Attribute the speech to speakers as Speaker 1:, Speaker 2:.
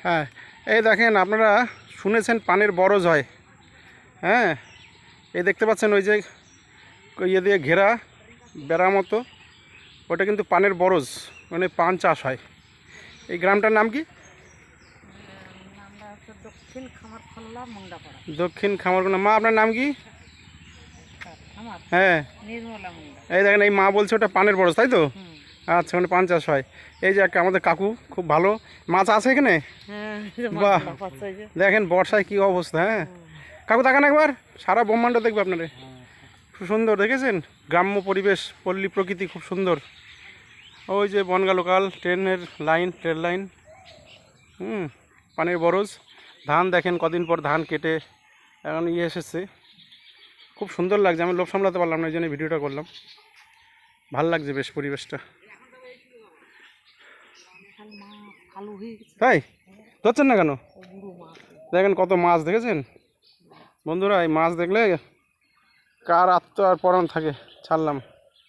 Speaker 1: হ্যাঁ, এই দেখেন আপনারা শুনেছেন পানের বরজ হয়। হ্যাঁ, এই দেখতে পাচ্ছেন ওই যে ইয়ে দিয়ে ঘেরা বেড়া মতো, ওটা কিন্তু পানের বরজ, মানে পান চাষ হয়। এই গ্রামটার নাম কি? দক্ষিণ খামারকোনা। মা, আপনার নাম কি? হ্যাঁ, এই দেখেন এই মা বলছে ওটা পানের বরজ, তাই তো? আচ্ছা, মানে পান চাষ হয়। এই যে একটা আমাদের কাকু, খুব ভালো মাছ আছে এখানে। বাহ, দেখেন বর্ষায় কি অবস্থা। হ্যাঁ কাকু, তাকান একবার, সারা ব্রহ্মাণ্ড দেখবে আপনারা। খুব সুন্দর, দেখেছেন গ্রাম্য পরিবেশ, পল্লী প্রকৃতি খুব সুন্দর। ওই যে বনগা লোকাল ট্রেনের লাইন, ট্রেন লাইন। পানের বরজ। ধান দেখেন কদিন পর ধান কেটে এখন ইয়ে এসেছে। খুব সুন্দর লাগছে, আমি লোভ সামলাতে পারলাম না, এই জন্য ভিডিওটা করলাম। ভাল লাগছে বেশ পরিবেশটা। তাই ধরছেন না কেন? দেখেন কত মাছ, দেখেছেন বন্ধুরা? এই মাছ দেখলে কার আত্ম আর পরাণ থাকে। ছাড়লাম।